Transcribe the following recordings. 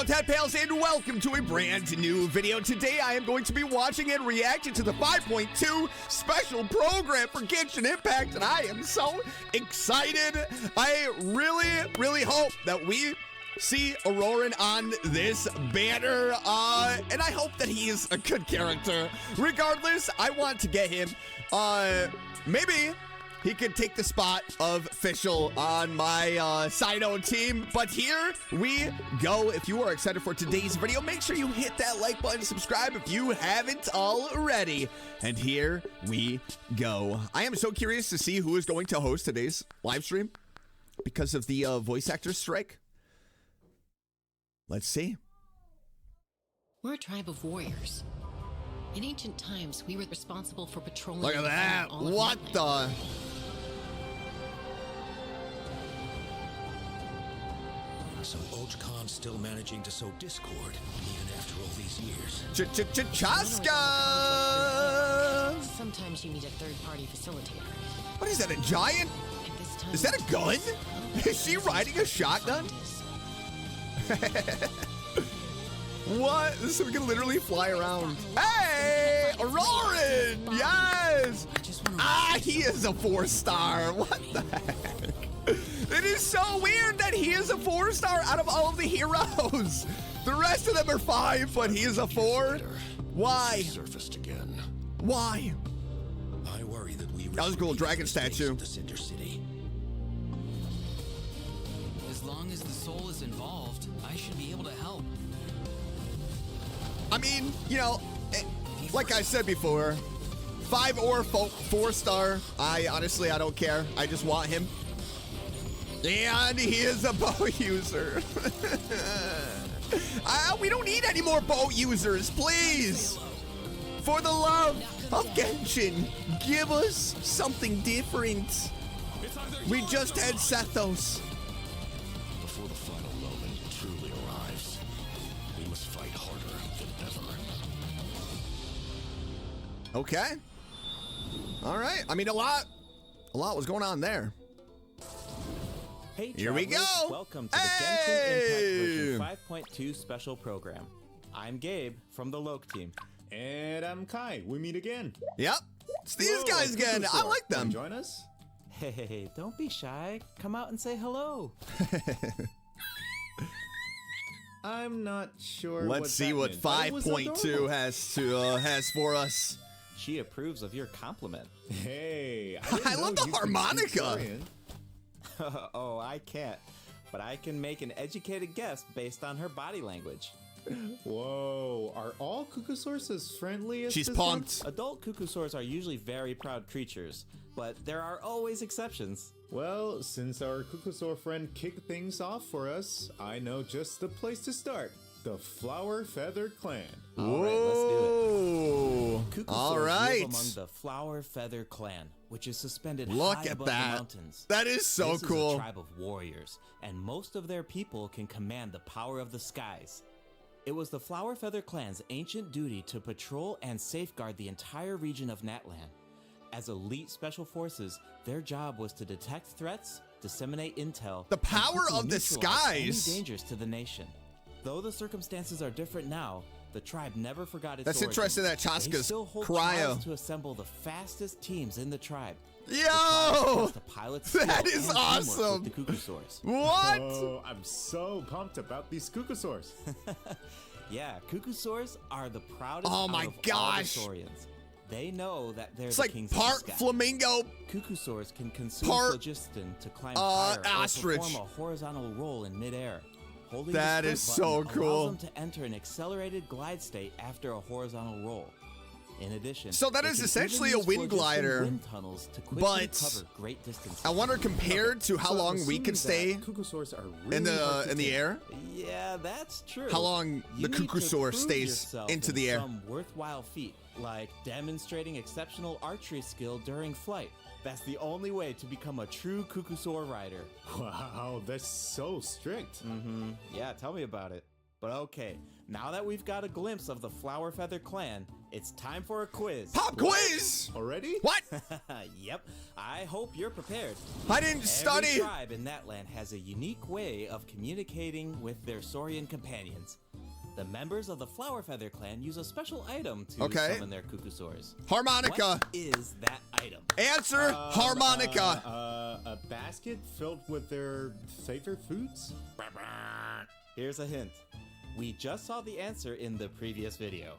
on, Tadpales, and welcome to a brand new video. Today, I am going to be watching and reacting to the 5.2 special program for Genshin Impact, and I am so excited. I really hope that we see Ororon on this banner, and I hope that he is a good character. Regardless, I want to get him. Maybe he could take the spot of Fischl on my Sino team. But here we go. If you are excited for today's video, make sure you hit that like button, subscribe if you haven't already. And here we go. I am so curious to see who is going to host today's live stream because of the voice actor strike. Let's see. We're a tribe of warriors. In ancient times, we were responsible for patrolling. Look at that. What the? So Ochkan's still managing to sow discord, even after all these years. Chasca! Sometimes you need a third-party facilitator. What is that, a giant? Is that a gun? Is she riding a shotgun? What? So we can literally fly around. Hey! Ororon! Yes! Ah, he is a 4-star. What the heck? It is so weird that he is a 4-star out of all of the heroes. The rest of them are 5, but he is a 4. Why? Surfaced again. Why? I worry that we that was a cool dragon statue. The Cinder City. As long as the soul is involved, I should be able to help. I mean, you know, like I said before, 5 or 4-star. I don't care. I just want him. And he is a bow user. We don't need any more bow users, please. For the love of Genshin, give us something different. We just had Sethos. Before the final moment truly arrives, we must fight harder than ever. Okay. All right. I mean, a lot was going on there. Hey, here we go. Welcome to the Genshin Impact version 5.2 special program. I'm Gabe from the Loke team. And I'm Kai. We meet again. Yep. It's these guys again. I like them. Join us. Hey, don't be shy. Come out and say hello. I'm not sure. Let's see what 5.2 has for us. She approves of your compliment. Hey, I love the harmonica. Oh, I can't. But I can make an educated guess based on her body language. Whoa, are all Cuckoosaurs as friendly as She's this pumped. one? Adult Cuckoosaurs are usually very proud creatures, but there are always exceptions. Well, since our Cuckoosaur friend kicked things off for us, I know just the place to start. The Flower Feather Clan. All right, let's do it. Cuckoosaurs All right. live among the Flower Feather Clan, which is suspended Look high at above that. the mountains. That is so this cool. Is a tribe of warriors, and most of their people can command the power of the skies. It was the Flower Feather Clan's ancient duty to patrol and safeguard the entire region of Natlan. As elite special forces, their job was to detect threats, disseminate intel, The power and of the skies. any dangers to the nation. Though the circumstances are different now, the tribe never forgot its That's origins. interesting that They Chasca's still hold cryo. trials to assemble the fastest teams in the tribe. Yo! That is and awesome. teamwork with the Cuckoosaurs. What? Oh, I'm so pumped about these Cuckoosaurs. Yeah, Cuckoosaurs are the proudest Oh my out of gosh. all the Saurians. They know that they're It's the like kings part of the sky. flamingo. Cuckoosaurs can consume part, phlogiston to climb higher or ostrich. perform a horizontal roll in midair. Holding That the is sprint so button cool. allows them to enter an accelerated glide state after a horizontal roll. In addition, So that they is can essentially even a use wind phlogiston glider, wind tunnels to quickly but cover great distances. I wonder compared to how So long we assuming can that stay Cuckoosaurs are really in hard to the tame. air. Yeah, that's true. How long You the need to Cuckoosaur prove stays yourself into in the air. Some worthwhile feat, like demonstrating exceptional archery skill during flight. That's the only way to become a true Cuckoosaur rider. Wow, that's so strict. Yeah, tell me about it. But okay, now that we've got a glimpse of the Flower Feather clan, it's time for a quiz. Pop quiz! Already? What? Yep, I hope you're prepared. I didn't study. Every tribe in that land has a unique way of communicating with their Saurian companions. The members of the Flower Feather clan use a special item to summon their Cucusaurs. Harmonica. What is that item? Answer, harmonica. A basket filled with their favorite foods? Here's a hint. We just saw the answer in the previous video.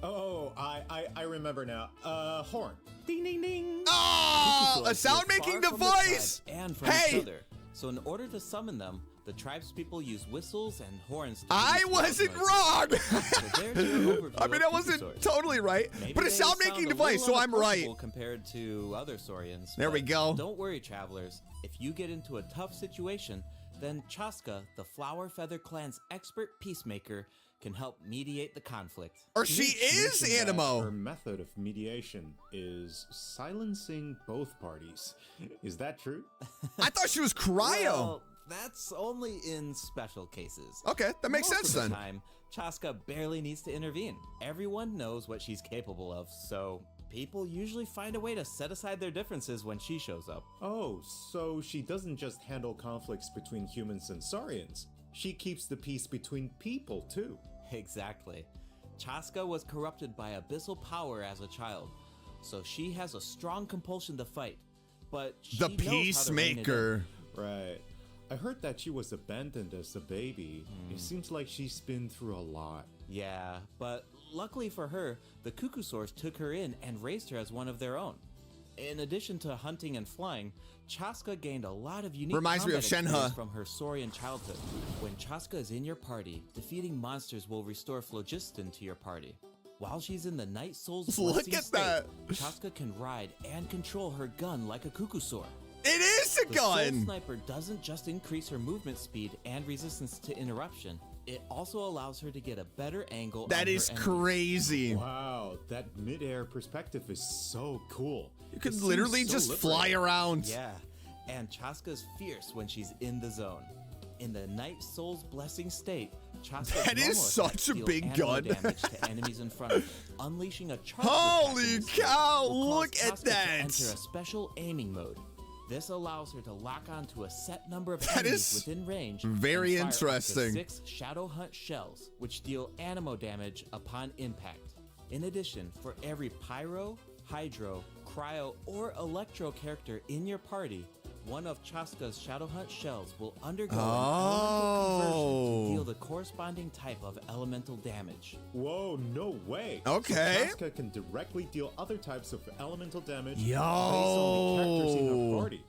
Oh, I remember now. Horn. Ding, ding, ding. Oh, Cucusaurs a sound-making live far from the device. tribe and from each other. So in order to summon them, the tribespeople use whistles and horns to I produce loud wasn't noises. wrong. So there's your overview I mean, of I wasn't Cucusaurs. totally right, Maybe but a they sound-making sound a device, little so I'm right. unapproachable compared to other Saurians. There we but go. Don't worry, travelers. If you get into a tough situation, then Chasca, the Flower Feather clan's expert peacemaker, can help mediate the conflict. Or she is Mentioned that Animo. Her method of mediation is silencing both parties. Is that true? I thought she was cryo. Well, that's only in special cases. Okay, that makes Most sense of the then. time, Chasca barely needs to intervene. Everyone knows what she's capable of, so people usually find a way to set aside their differences when she shows up. Oh, so she doesn't just handle conflicts between humans and Saurians. She keeps the peace between people, too. Exactly. Chasca was corrupted by abyssal power as a child, so she has a strong compulsion to fight. But she The knows how to rein it in. peacemaker. Right. I heard that she was abandoned as a baby. It seems like she's been through a lot. Yeah, but luckily for her, the Cucusaurs took her in and raised her as one of their own. In addition to hunting and flying, Chasca gained a lot of unique Reminds me of combat experience Shenhe. from her Saurian childhood. When Chasca is in your party, defeating monsters will restore phlogiston to your party. While she's in the Night Soul's Look blessing at state, that. Chasca can ride and control her gun like a Cucusaur. It is a The Soul gun. Sniper doesn't just increase her movement speed and resistance to interruption, it also allows her to get a better angle That on is her enemies. Oh, crazy. Wow, that mid-air perspective is so cool. You could It seems literally so just fly liberating. around. Yeah, and Chasca's fierce when she's in the zone. In the Night Soul's blessing state, Chasca's That is normal such a attacks deal big ammo gun. damage to enemies in front of her, unleashing a charge Holy attack in this state cow, will cause look at Chasca to that. enter a special aiming mode. This allows her to lock onto a set number of That enemies is within range. very and fire up to interesting. 6 Shadow Hunt shells, which deal ammo damage upon impact. In addition, for every pyro, hydro, cryo, or electro character in your party, one of Chasca's Shadow Hunt shells will undergo an elemental conversion to deal the corresponding type of elemental damage. Whoa, no way. Okay. So Chasca can directly deal other types of elemental damage Yo. based on the characters in her party.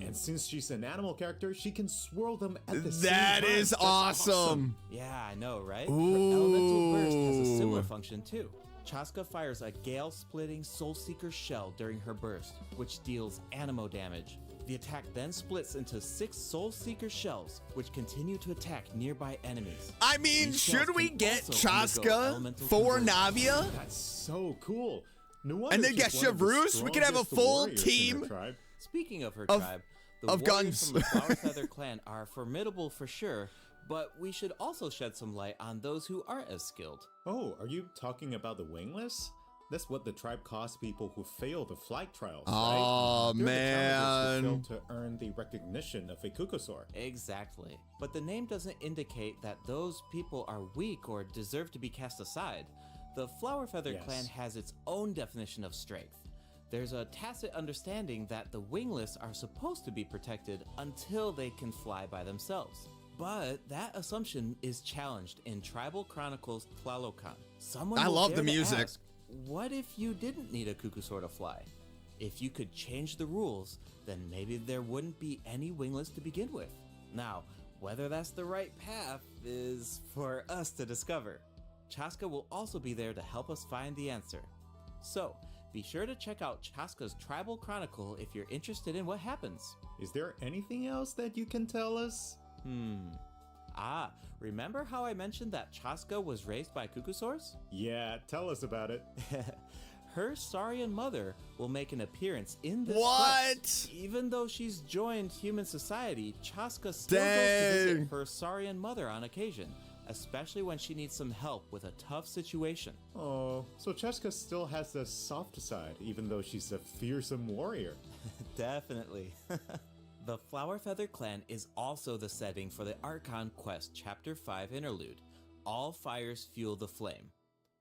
And since she's an animal character, she can swirl them at the same time. That is That's awesome. Yeah, I know, right? Her elemental burst has a similar Ooh. function too. Chasca fires a gale-splitting Soul Seeker shell during her burst, which deals animo damage. The attack then splits into 6 Soul Seeker shells, which continue to attack nearby enemies. I mean, These shells should we can get also undergo Chasca elemental for conversion. Navia? That's so cool. No wonder And then get she's one of the Chevreuse? We could have a strongest full warriors in her team tribe. Speaking of her Of- tribe, the of warriors guns. from the Flower Feather clan are formidable for sure, but we should also shed some light on those who aren't as skilled. Oh, are you talking about the wingless? That's what the tribe calls people who fail the flight trials, Aw, right? They're the man. challenges who fail to earn the recognition of a Cucusaur. Exactly. But the name doesn't indicate that those people are weak or deserve to be cast aside. The Flower Feather Yes. clan has its own definition of strength. There's a tacit understanding that the wingless are supposed to be protected until they can fly by themselves. But that assumption is challenged in Tribal Chronicles Tlalocan. Someone I will love dare the to music. ask, what if you didn't need a Cucusaur to fly? If you could change the rules, then maybe there wouldn't be any wingless to begin with. Now, whether that's the right path is for us to discover. Chasca will also be there to help us find the answer. So, be sure to check out Chasca's Tribal Chronicle if you're interested in what happens. Is there anything else that you can tell us? Remember how I mentioned that Chasca was raised by Cucusaurs? Yeah, tell us about it. Her Saurian mother will make an appearance in this What? quest. Even though she's joined human society, Chasca still goes to Dang. visit her Saurian mother on occasion, especially when she needs some help with a tough situation. Oh, so Chasca still has the soft side, even though she's a fearsome warrior. Definitely. The Flower Feather Clan is also the setting for the Archon Quest Chapter 5 interlude, All Fires Fuel the Flame.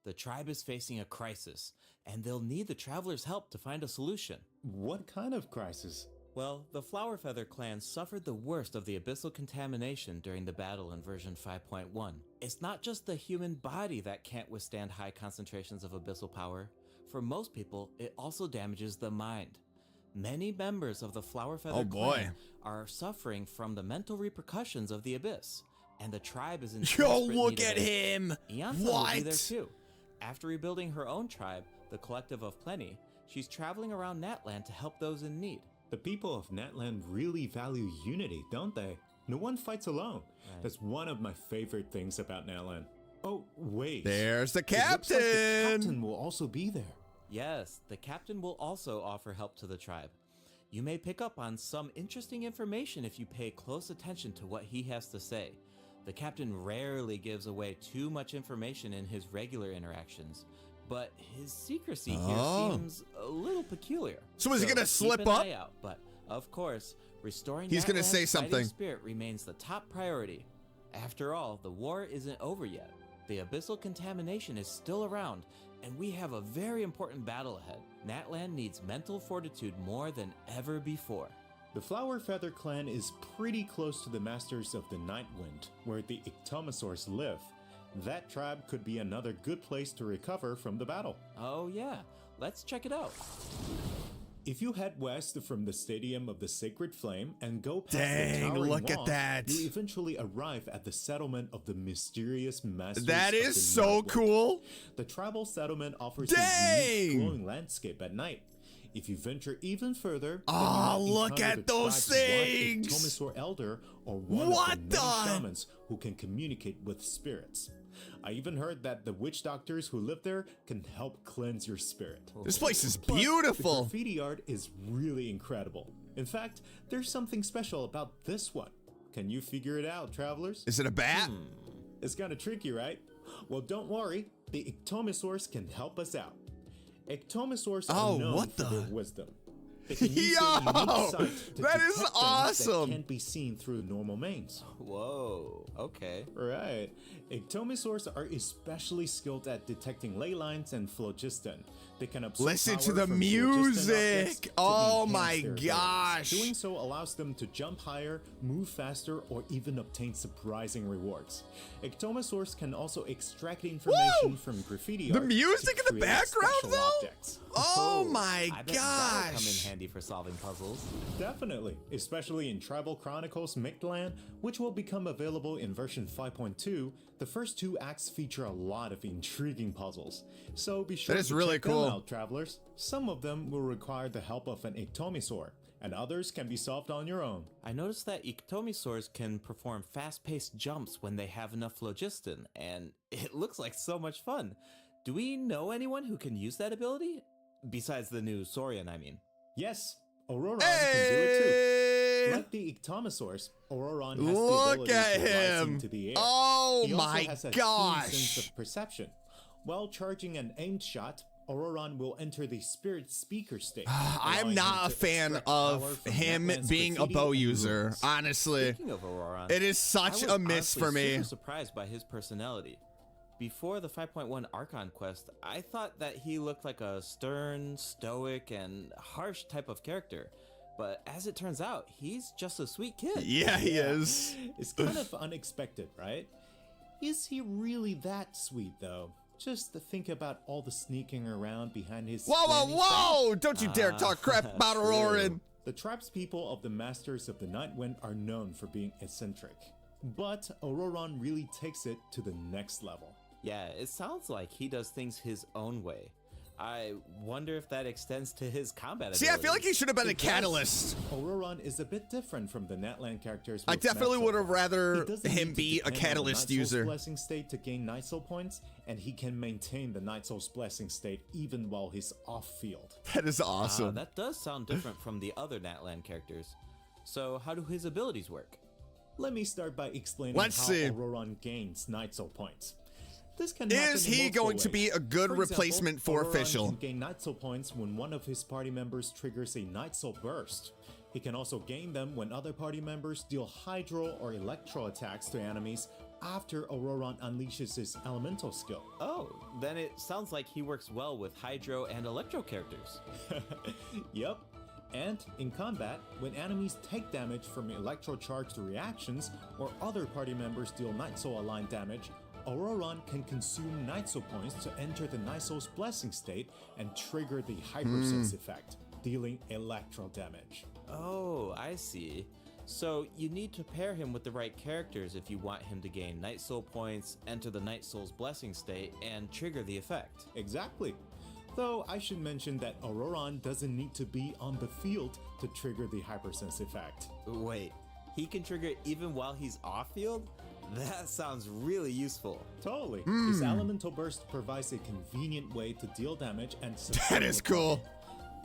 The tribe is facing a crisis, and they'll need the travelers' help to find a solution. What kind of crisis? Well, the Flower Feather Clan suffered the worst of the abyssal contamination during the battle in version 5.1. It's not just the human body that can't withstand high concentrations of abyssal power. For most people, it also damages the mind. Many members of the Flower Feather Clan are suffering from the mental repercussions of the abyss, and the tribe is in desperate look need of at aid. him! Iansa will What? be there too. After rebuilding her own tribe, the Collective of Plenty, she's traveling around Natlan to help those in need. The people of Natlan really value unity, don't they? No one fights alone. Right. That's one of my favorite things about Natlan. Oh, wait. There's the It looks like the captain! captain will also be there. Yes, the captain will also offer help to the tribe. You may pick up on some interesting information if you pay close attention to what he has to say. The captain rarely gives away too much information in his regular interactions, but his secrecy here seems a little peculiar. So is he gonna slip keep an up? eye out, but of course, restoring He's gonna Natlan's say fighting something. spirit remains the top priority. After all, the war isn't over yet. The abyssal contamination is still around, and we have a very important battle ahead. Natlan needs mental fortitude more than ever before. The Flower Feather Clan is pretty close to the Masters of the Night Wind, where the Ictomosaurs live. That tribe could be another good place to recover from the battle. Oh yeah, let's check it out. If you head west from the Stadium of the Sacred Flame and go past Dang, the towering look at wall, that. you eventually arrive at the settlement of the mysterious Masters That of is the so Night Wind. cool! The tribal settlement offers Dang! a unique glowing landscape at night. If you venture even further, then you Oh, might look encounter at the those tribe's one things! Ictomosaur elder or one What of the many the- shamans who can communicate with spirits. I even heard that the witch doctors who live there can help cleanse your spirit. This place is Plus, beautiful! The graffiti art is really incredible. In fact, there's something special about this one. Can you figure it out, travelers? Is it a bat? It's kind of tricky, right? Well, don't worry. The Ictomosaurs can help us out. Ictomosaurs Oh, are known what for the- their wisdom. They can use Yo, their unique sight to that detect is things awesome. That can't be seen through normal mains. Whoa, okay. Right. Ictomosaurs are especially skilled at detecting ley lines and phlogiston. They can absorb Listen power to the from phlogiston music. objects to Oh enhance my their abilities. gosh. Doing so allows them to jump higher, move faster, or even obtain surprising rewards. Ictomosaurs can also extract information Woo! from graffiti The art music to in the create background, special though? objects. Oh my I bet that'll come in gosh! handy for solving puzzles. Definitely, especially in Tribal Chronicles Mictlan, which will become available in version 5.2. The first two acts feature a lot of intriguing puzzles, so be sure That is to really check cool. them out, travelers. Some of them will require the help of an Ictomosaur, and others can be solved on your own. I noticed that Ictomosaurs can perform fast-paced jumps when they have enough phlogiston, and it looks like so much fun. Do we know anyone who can use that ability? Besides the new Saurian, I mean. Yes, Ororon can do it too. Hey! Like the Ictomosaurs, Ororon has Look the ability at to rise him! into the air. Oh He also my has a keen gosh! sense of perception. While charging an aimed shot, Ororon will enter the spirit speaker state. I'm allowing not him a to fan extract power of from him Natlan's being a graffiti bow and user, ruins. honestly. Speaking of Ororon, It is such I a was miss honestly for me. super surprised by his personality. Before the 5.1 Archon quest, I thought that he looked like a stern, stoic, and harsh type of character. But as it turns out, he's just a sweet kid. Yeah, he is. It's kind of unexpected, right? Is he really that sweet, though? Just to think about all the sneaking around behind his. Whoa, whoa, granny whoa! Don't you dare talk crap about true. Ororon. The tribe's people of the Masters of the Night Wind are known for being eccentric. But Ororon really takes it to the next level. Yeah, it sounds like he does things his own way. I wonder if that extends to his combat See, I feel like he abilities. should have been a It does. catalyst. Ororon is a bit different from the Natlan characters. I we've met definitely so would have far. rather He doesn't him need to be a depend on the catalyst Night Soul's user. blessing state to gain Night Soul points, and he can maintain the Night Soul's blessing state even while he's off field. That is awesome. That does sound different from the other Natlan characters. So how do his abilities work? Let me start by explaining Let's how see. Ororon gains Night Soul points. This can happen Is in he multiple going to ways. be a good For replacement for example, Ororon Official? can gain Night Soul points when one of his party members triggers a Night Soul burst. He can also gain them when other party members deal Hydro or Electro attacks to enemies after Ororon unleashes his elemental skill. Oh, then it sounds like he works well with Hydro and Electro characters. Yep. And in combat, when enemies take damage from electro-charged reactions or other party members deal Night Soul aligned damage, Ororon can consume Night Soul points to enter the Night Soul's blessing state and trigger the Hypersense effect, dealing electro damage. Oh, I see. So you need to pair him with the right characters if you want him to gain Night Soul points, enter the Night Soul's blessing state, and trigger the effect. Exactly. Though I should mention that Ororon doesn't need to be on the field to trigger the Hypersense effect. Wait, he can trigger it even while he's off-field? That sounds really useful. Totally. His elemental burst provides a convenient way to deal damage and support That is the party. cool.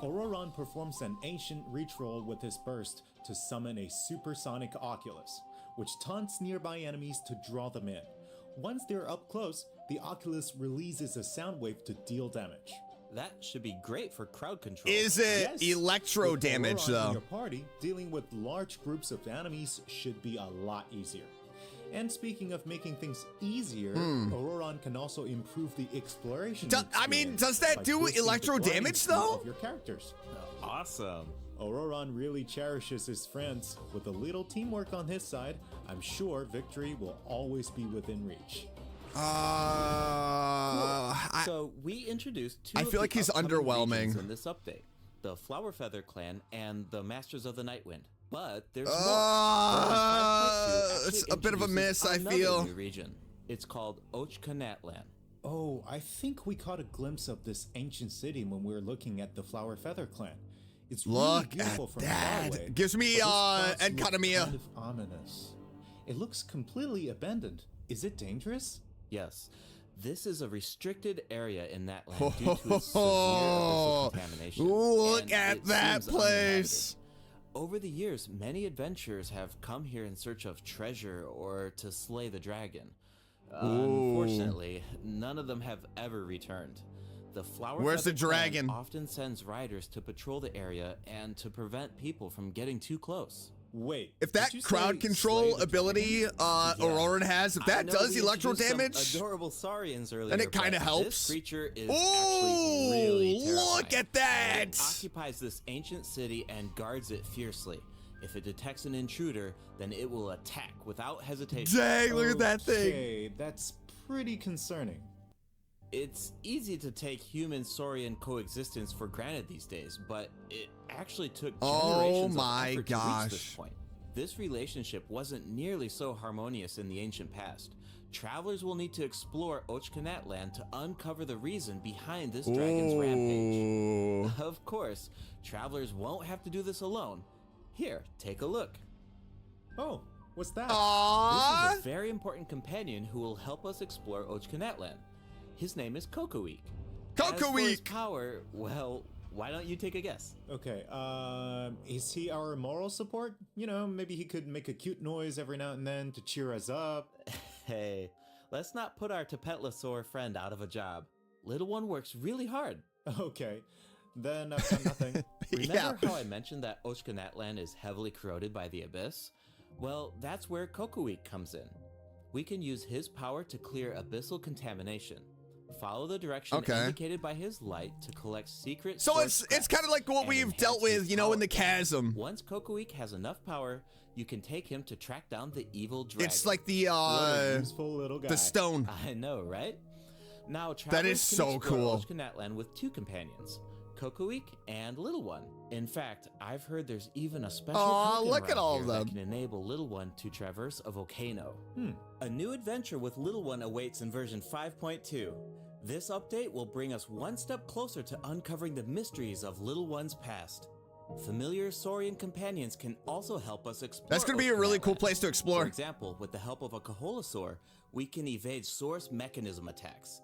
Ororon performs an ancient reach roll with his burst to summon a supersonic Oculus, which taunts nearby enemies to draw them in. Once they're up close, the Oculus releases a sound wave to deal damage. That should be great for crowd control. Is it Yes, electro with damage Ororon in though? your party, dealing with large groups of enemies should be a lot easier. And speaking of making things easier, Ororon can also improve the exploration. I mean, experience does that by do boosting the electro gliding damage, speed though? Of your characters. Awesome. Ororon really cherishes his friends. With a little teamwork on his side, I'm sure victory will always be within reach. So we introduced two I of feel the like he's upcoming underwhelming. regions in this update: the Flower Feather Clan and the Masters of the Nightwind. But there's more. It's a bit of a miss, I feel. New region. It's called Ochkanatlan. Oh, I think we caught a glimpse of this ancient city when we were looking at the Flower Feather Clan. It's really Look beautiful at from that. far away. Gives me, but this spot looks Enkanomiya. kind of ominous. It looks completely abandoned. Is it dangerous? Yes, this is a restricted area in that land due to its severe abyssal contamination. Look and at it that seems place. uninhabited. Over the years, many adventurers have come here in search of treasure or to slay the dragon. Unfortunately, none of them have ever returned. The Flower Where's Feather the Clan dragon? often sends riders to patrol the area and to prevent people from getting too close. Wait. If did that you say crowd slay control the ability dragon? Ororon has, if I that know does we electro introduced some damage, adorable saurians earlier, then it kinda but helps. This creature is ooh, actually really terrifying. look at that! It occupies this ancient city and guards it fiercely. If it detects an intruder, then it will attack without hesitation. Dang, look at that thing. Okay, that's pretty concerning. It's easy to take human-saurian coexistence for granted these days, but it actually took generations my of effort to reach this gosh. point. This relationship wasn't nearly so harmonious in the ancient past. Travelers will need to explore Ochkanatlan to uncover the reason behind this dragon's rampage. Ooh. Of course, travelers won't have to do this alone. Here, take a look. Oh, what's that? Aww. This is a very important companion who will help us explore Ochkanatlan. His name is Kokoweek. As for his Kokoweek. power, well, why don't you take a guess? Okay, is he our moral support? You know, maybe he could make a cute noise every now and then to cheer us up. Hey, let's not put our Tapetlosaur friend out of a job. Little one works really hard. Okay, then I've got nothing. Remember how I mentioned that Ochkanatlan is heavily corroded by the abyss? Well, that's where Kokoweek comes in. We can use his power to clear abyssal contamination. Follow the direction indicated by his light to collect secret. So source it's kind of like what and we've enhance dealt with, his you know, in the power. chasm. Once Kokoweek has enough power, you can take him to track down the evil dragon. It's like the What a useful little guy. the stone. I know, right? Now, That is travelers can so explore cool. Ochkanatlan with two companions, Kokoweek and Little One. In fact, I've heard there's even a special Aw, token look at around all here of that them. can enable Little One to traverse a volcano. Hmm. A new adventure with Little One awaits in version 5.2. This update will bring us one step closer to uncovering the mysteries of Little One's past. Familiar Saurian companions can also help us explore. That's gonna be a really cool Ochkanatlan. place to explore. For example, with the help of a Kaholasaur, we can evade source mechanism attacks.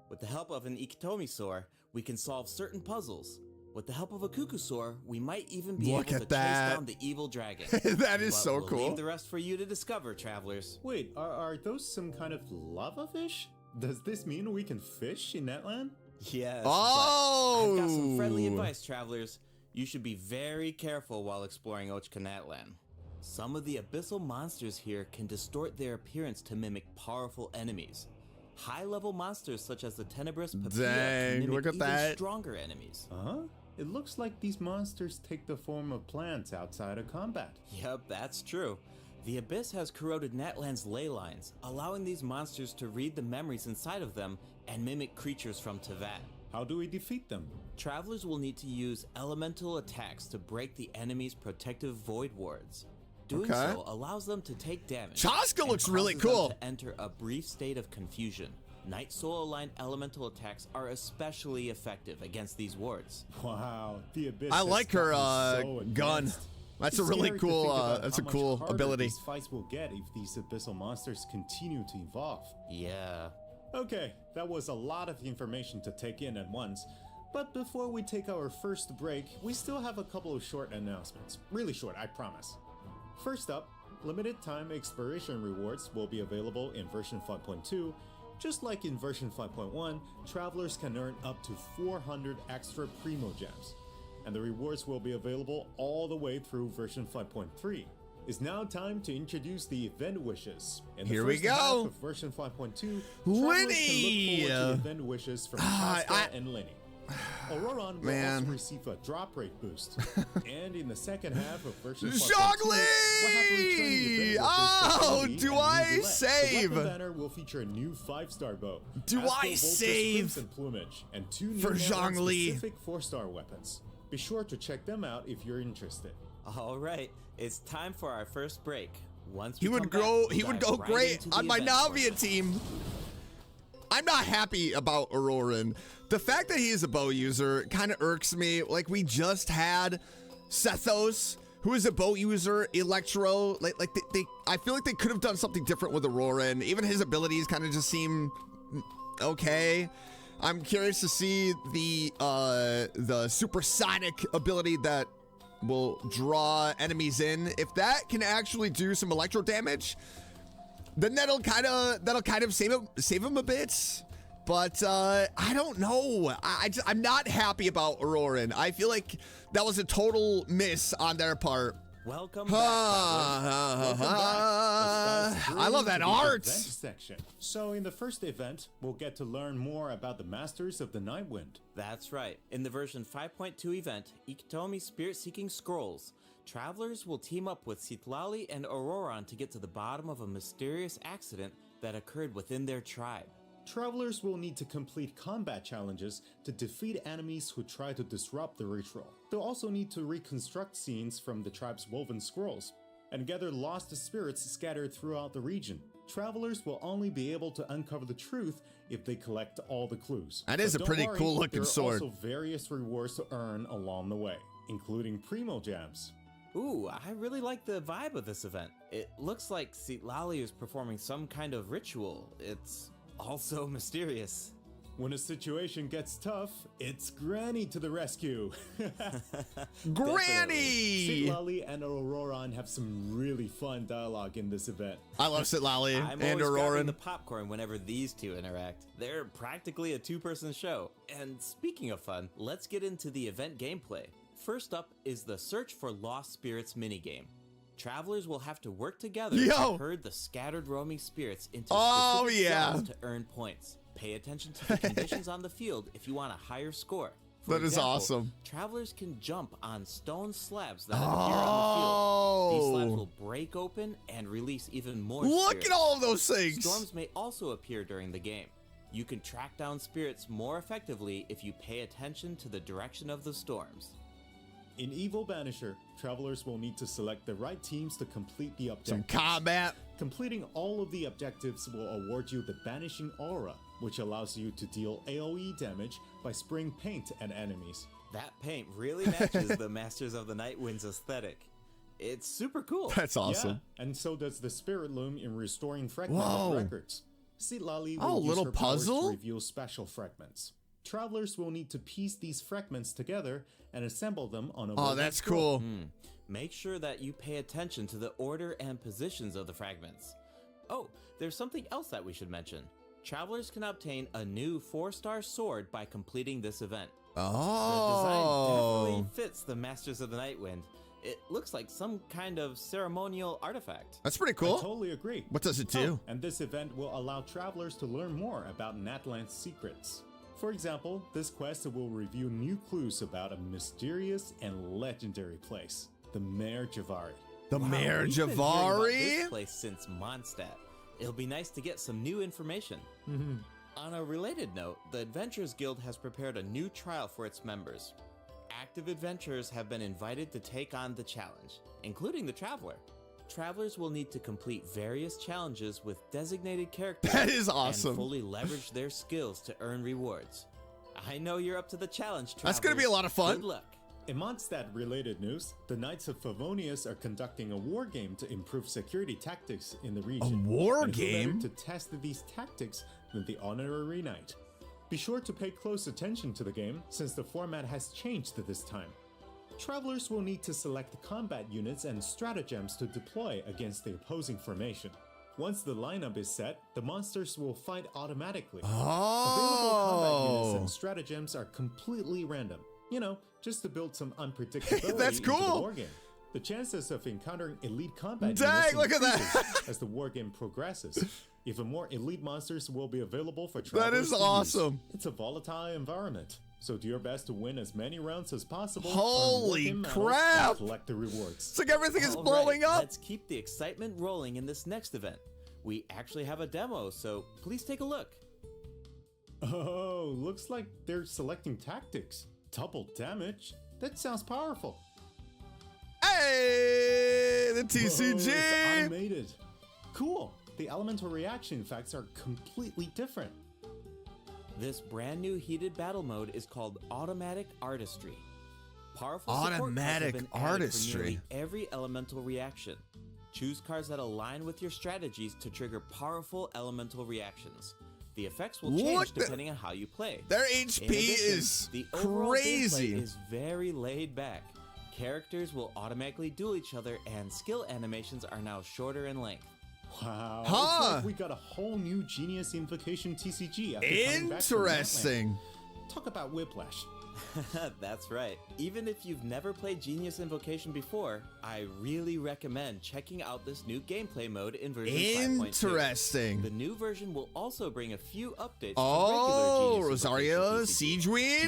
With the help of an Ikitomisaur, we can solve certain puzzles. With the help of a Cuckoosaur, we might even be Look able at to that. chase down the evil dragon. That is But so we'll cool. Leave the rest for you to discover, travelers. Wait, are those some kind of lava fish? Does this mean we can fish in Netland? Yes. Oh! I've got some friendly advice, travelers. You should be very careful while exploring Ochkanatlan. Some of the abyssal monsters here can distort their appearance to mimic powerful enemies. High-level monsters such as the Tenebrous Papilla Dang, can mimic look at even that. stronger enemies. Huh? It looks like these monsters take the form of plants outside of combat. Yep, that's true. The Abyss has corroded Natlan's ley lines, allowing these monsters to read the memories inside of them and mimic creatures from Tevat. How do we defeat them? Travelers will need to use elemental attacks to break the enemy's protective void wards. Doing Okay. so allows them to take damage. Chasca and looks really causes them cool. to enter a brief state of confusion. Night Soul aligned elemental attacks are especially effective against these wards. Wow, the Abyss I has like her gotten so gun. advanced. That's It's a really scary to cool. think about That's how a much cool harder ability. These fights will get if these abyssal monsters continue to evolve. Yeah. Okay, that was a lot of information to take in at once. But before we take our first break, we still have a couple of short announcements. Really short, I promise. First up, limited time exploration rewards will be available in version 5.2. Just like in version 5.1, travelers can earn up to 400 extra Primo Gems. And the rewards will be available all the way through version 5.3. It's now time to introduce the event wishes. In the Here we first half go. of version 5.2, Linny! travelers can look forward to event wishes from Chasca and Linny. Ororon will Man. also receive a drop rate boost. And in the second half of version 5.2, Zhongli! we'll have returning event wishes Oh, for Lily do and I Neuvillette. save? The weapon banner will feature a new 5-star bow. Do Astral I Vulture's save Crimson Plumage and 2 new for Zhongli? specific 4-star weapons. Be sure to check them out if you're interested. All right, it's time for our first break. Once He we would come back, grow. we'll He would dive go right great into the on my event Navia portion. team. I'm not happy about Ororon. The fact that he is a bow user kind of irks me. Like, we just had Sethos, who is a bow user, Electro. I feel like they could have done something different with Ororon. Even his abilities kind of just seem okay. I'm curious to see the supersonic ability that will draw enemies in. If that can actually do some electro damage, then that'll kind of save him a bit. But I don't know. I'm not happy about Ororon. I feel like that was a total miss on their part. Welcome back. travelers. I love that art. Event section. So in the first event, we'll get to learn more about the Masters of the Nightwind. That's right. In the version 5.2 event, Ikitomi Spirit-Seeking Scrolls, travelers will team up with Citlali and Ororon to get to the bottom of a mysterious accident that occurred within their tribe. Travelers will need to complete combat challenges to defeat enemies who try to disrupt the ritual. They'll also need to reconstruct scenes from the tribe's woven scrolls and gather lost spirits scattered throughout the region. Travelers will only be able to uncover the truth if they collect all the clues. That is But a don't pretty worry, cool looking there are sword. also various rewards to earn along the way, including Primo Gems. Ooh, I really like the vibe of this event. It looks like Citlali is performing some kind of ritual. It's also mysterious. When a situation gets tough, it's Granny to the rescue. Granny! Citlali and Ororon have some really fun dialogue in this event. I love Citlali I'm and always grabbing the Ororon. popcorn whenever these two interact. They're practically a two-person show. And speaking of fun, let's get into the event gameplay. First up is the Search for Lost Spirits minigame. Travelers will have to work together Yo! to herd the scattered roaming spirits into Oh, specific yeah. zones to earn points. Pay attention to the conditions on the field if you want a higher score. For That is example, awesome. Travelers can jump on stone slabs that appear on the field. These slabs will break open and release even more Look spirits. at all of those things. Storms may also appear during the game. You can track down spirits more effectively if you pay attention to the direction of the storms. In Evil Banisher, travelers will need to select the right teams to complete the Some objectives. combat. Completing all of the objectives will award you the Banishing Aura, which allows you to deal AoE damage by spraying paint at enemies. That paint really matches the Masters of the Nightwind's aesthetic. It's super cool. That's awesome. Yeah, and so does the Spirit Loom in restoring fragmented Whoa. records. Citlali Oh, will use little her powers puzzle? to reveal special fragments. Travelers will need to piece these fragments together and assemble them on a Oh, woven that's scroll. cool. Make sure that you pay attention to the order and positions of the fragments. Oh, there's something else that we should mention. Travelers can obtain a new 4-star sword by completing this event. The design Oh. definitely fits the Masters of the Nightwind. It looks like some kind of ceremonial artifact. That's pretty I cool. totally agree. What does it do? Oh, and this event will allow travelers to learn more about Natlan's secrets. For example, this quest will reveal new clues about a mysterious and legendary place, the Mare Javari. The Mare We've been hearing about this Javari? place since Mondstadt. It'll be nice to get some new information. On a related note, the Adventurers Guild has prepared a new trial for its members. Active adventurers have been invited to take on the challenge, including the Traveler. Travelers will need to complete various challenges with designated characters That is awesome. and fully leverage their skills to earn rewards. I know you're up to the challenge, Travelers. That's gonna be a lot of fun. Good luck. In Mondstadt-related news, the Knights of Favonius are conducting a war game to improve security tactics in the region. war And who better game? to test these tactics than the Honorary Knight. Be sure to pay close attention to the game, since the format has changed this time. Travelers will need to select combat units and stratagems to deploy against the opposing formation. Once the lineup is set, the monsters will fight automatically. Available combat units Oh. and stratagems are completely random. You know, just to build some unpredictability That's into the cool. war game. The chances of encountering elite combat Dang, units look at that. increases as the war game progresses. Even more elite monsters will be available for That travelers is to use. awesome. It's a volatile environment, so do your best to win as many rounds as possible. earn Holy war game medals, crap. and collect the rewards. It's like everything is All blowing right, up. Let's keep the excitement rolling in this next event. We actually have a demo, so please take a look. Oh, looks like they're selecting tactics. Double damage? That sounds powerful. Hey, the Whoa, it's TCG. automated. Cool. The elemental reaction effects are completely different. This brand new heated battle mode is called Automatic Artistry. Powerful support cards Automatic have been added for Artistry. nearly every elemental reaction. Choose cards that align with your strategies to trigger powerful elemental reactions. The effects will Look change the- depending on how you play. Their In HP addition, is the overall crazy. gameplay is very laid back. Characters will automatically duel each other, and skill animations are now shorter in length. Wow. Huh. It's like we got a whole new Genius Invocation TCG after coming back from Interesting. Natlan. Talk about whiplash. That's right. Even if you've never played Genius Invocation before, I really recommend checking out this new gameplay mode in version 5.2. Interesting. The new version will also bring a few updates Oh, to regular Genius Rosario, Invocation TCG. You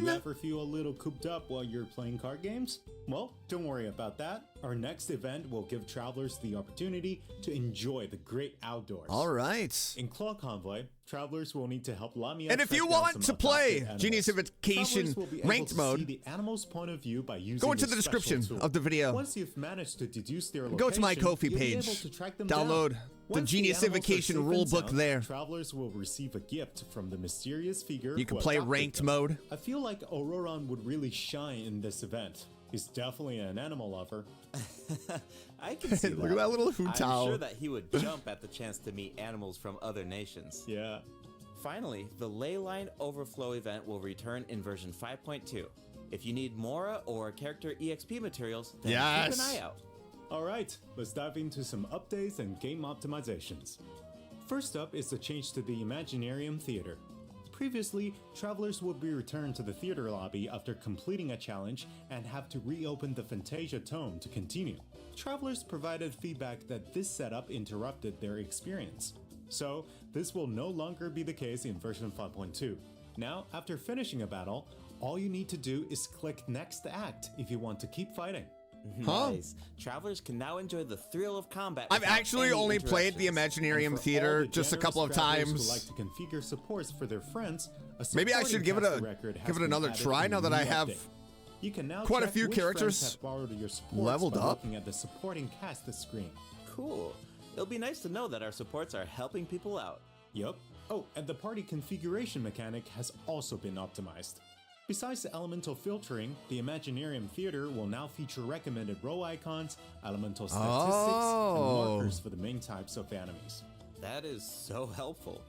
Siegeween. ever feel a little cooped up while you're playing card games? Well, don't worry about that. Our next event will give travelers the opportunity to enjoy the great outdoors. All right. In Claw Convoy, travelers will need to help Lamia. And if track you down want some to play adopted animals. Genius Invocation Travelers will be able ranked to mode, see the animal's point of view by using go into a the special description tool. of the video. Once you've managed to deduce their location, Go to my Ko-fi you'll be page. able to track them Download down. the Once Genius animals are Invocation safe and rulebook sound, there. Travelers will receive a gift from the mysterious figure. You can who play adopted ranked them. mode. I feel like Ororon would really shine in this event. He's definitely an animal lover. I can see Look at that little Hu I'm Tao. sure that he would jump at the chance to meet animals from other nations. Yeah. Finally, the Leyline Overflow event will return in version 5.2. If you need Mora or character EXP materials, then keep Yes. an eye out. All right, let's dive into some updates and game optimizations. First up is the change to the Imaginarium Theater. Previously, travelers would be returned to the theater lobby after completing a challenge and have to reopen the Fantasia Tome to continue. Travelers provided feedback that this setup interrupted their experience. So, this will no longer be the case in version 5.2. Now, after finishing a battle, all you need to do is click Next Act if you want to keep fighting. Huh? Nice. Travelers can now enjoy the thrill of combat. I've without actually any only played the interruptions. Imaginarium And for all Theater the just a generous couple of travelers times. Who like to configure supports for their friends, a Maybe I supporting should give it cast a- of record has give it been another added try in now the that I new have update. You can now quite a check few which friends characters have borrowed your supports leveled by up. looking at the supporting cast screen. Cool. It'll be nice to know that our supports are helping people out. Yup. Oh, and the party configuration mechanic has also been optimized. Besides the elemental filtering, the Imaginarium Theater will now feature recommended row icons, elemental statistics, Oh. and markers for the main types of enemies. That is so helpful.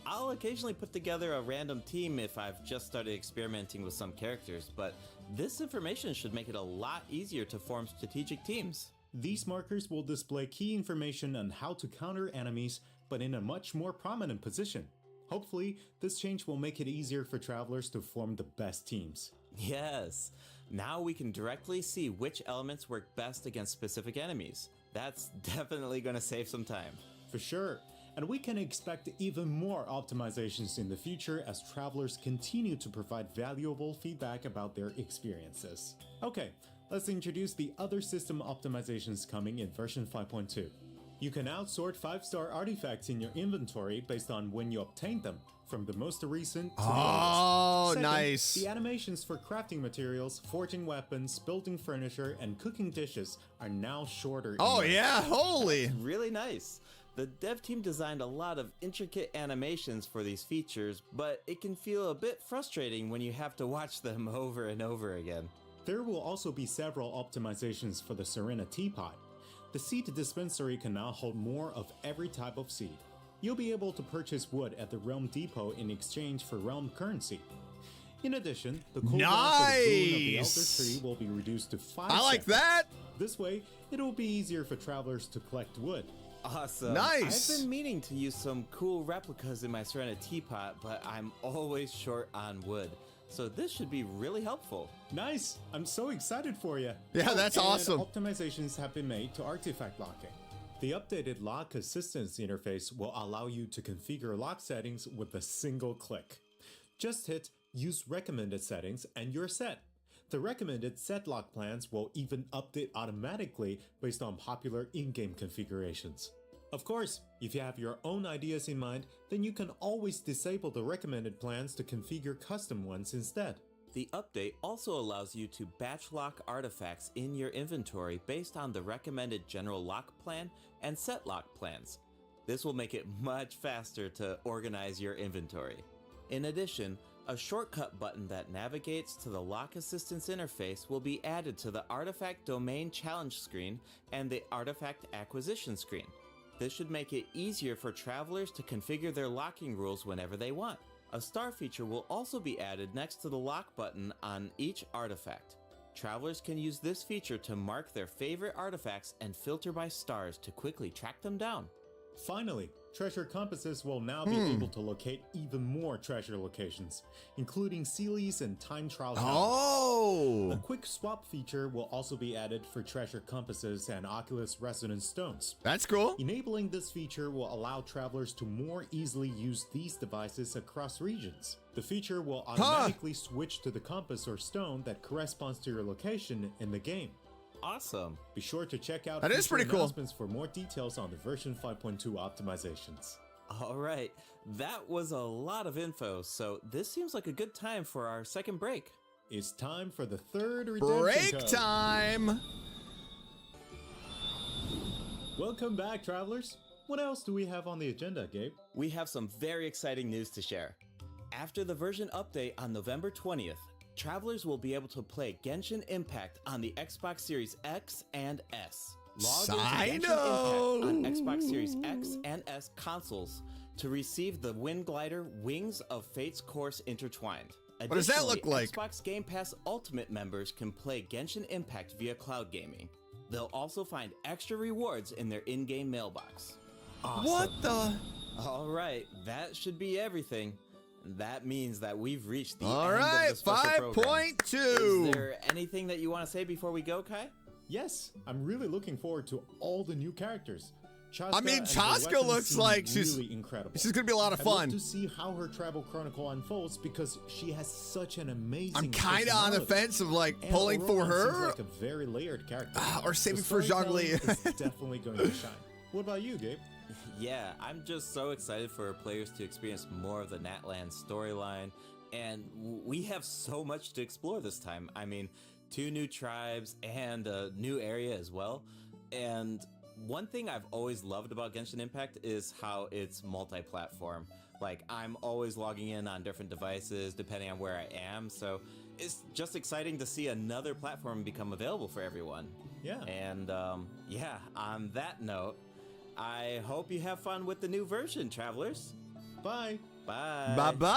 I'll occasionally put together a random team if I've just started experimenting with some characters, but this information should make it a lot easier to form strategic teams. These markers will display key information on how to counter enemies, but in a much more prominent position. Hopefully, this change will make it easier for travelers to form the best teams. Yes, now we can directly see which elements work best against specific enemies. That's definitely going to save some time. For sure, and we can expect even more optimizations in the future as travelers continue to provide valuable feedback about their experiences. Okay, let's introduce the other system optimizations coming in version 5.2. You can outsort 5-star artifacts in your inventory based on when you obtained them, from the most recent to the oldest. Second, Nice. The animations for crafting materials, forging weapons, building furniture, and cooking dishes are now shorter. Oh, in length. yeah, holy. Really nice. The dev team designed a lot of intricate animations for these features, but it can feel a bit frustrating when you have to watch them over and over again. There will also be several optimizations for the Serena Teapot. The seed dispensary can now hold more of every type of seed. You'll be able to purchase wood at the Realm Depot in exchange for Realm currency. In addition, the cooldown for the boon of the Elder Nice. Tree will be reduced to 5 I like seconds. that. This way, it will be easier for travelers to collect wood. Awesome. Nice. I've been meaning to use some cool replicas in my Serena Teapot, but I'm always short on wood. So this should be really helpful. Nice! I'm so excited for you. Yeah, that's and awesome. Optimizations have been made to artifact locking. The updated lock assistance interface will allow you to configure lock settings with a single click. Just hit Use Recommended Settings and you're set. The recommended set lock plans will even update automatically based on popular in-game configurations. Of course, if you have your own ideas in mind, then you can always disable the recommended plans to configure custom ones instead. The update also allows you to batch lock artifacts in your inventory based on the recommended general lock plan and set lock plans. This will make it much faster to organize your inventory. In addition, a shortcut button that navigates to the lock assistance interface will be added to the artifact domain challenge screen and the artifact acquisition screen. This should make it easier for travelers to configure their locking rules whenever they want. A star feature will also be added next to the lock button on each artifact. Travelers can use this feature to mark their favorite artifacts and filter by stars to quickly track them down. Finally, treasure compasses will now be able to locate even more treasure locations, including Sealies and time trial towers. A Oh. quick swap feature will also be added for treasure compasses and Oculus resonance stones. That's cool. Enabling this feature will allow travelers to more easily use these devices across regions. The feature will automatically switch to the compass or stone that corresponds to your location in the game. Awesome. Be sure to check out That is future pretty cool. announcements for more details on the version 5.2 optimizations. All right, that was a lot of info, so this seems like a good time for our second break. It's time for the third redemption Break code. time. Welcome back, travelers. What else do we have on the agenda, Gabe? We have some very exciting news to share. After the version update on November 20th, travelers will be able to play Genshin Impact on the Xbox Series X and S. Log into Genshin Impact on Xbox Series X and S consoles to receive the Wind Glider Wings of Fate's Course Intertwined. What does that look Additionally, like? Xbox Game Pass Ultimate members can play Genshin Impact via cloud gaming. They'll also find extra rewards in their in-game mailbox. What the? All right, that should be everything. That means that we've reached the All end right, of the special program. 5.2. Is there anything that you want to say before we go, Kai? Yes, I'm really looking forward to all the new characters. Chasca I mean, and her Chasca weapons looks seem like she's really incredible. She's gonna be a lot of I'd love fun. to see how her travel chronicle unfolds because she has such an amazing. I'm kind of on the personality. fence of like And pulling for Ororon her seems like a very layered character. or saving The for storytelling Zhongli. is definitely going to shine. What about you, Gabe? Yeah, I'm just so excited for players to experience more of the Natlan storyline, and we have so much to explore this time. I mean, 2 new tribes and a new area as well. And one thing I've always loved about Genshin Impact is how it's multi-platform. Like, I'm always logging in on different devices depending on where I am, so it's just exciting to see another platform become available for everyone. Yeah. And yeah, on that note, I hope you have fun with the new version, travelers. Bye. Bye. Bye-bye.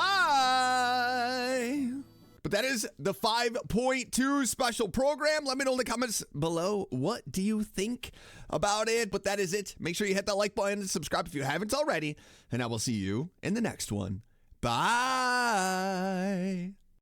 But that is the 5.2 special program. Let me know in the comments below, what do you think about it? But that is it. Make sure you hit that like button and subscribe if you haven't already. And I will see you in the next one. Bye.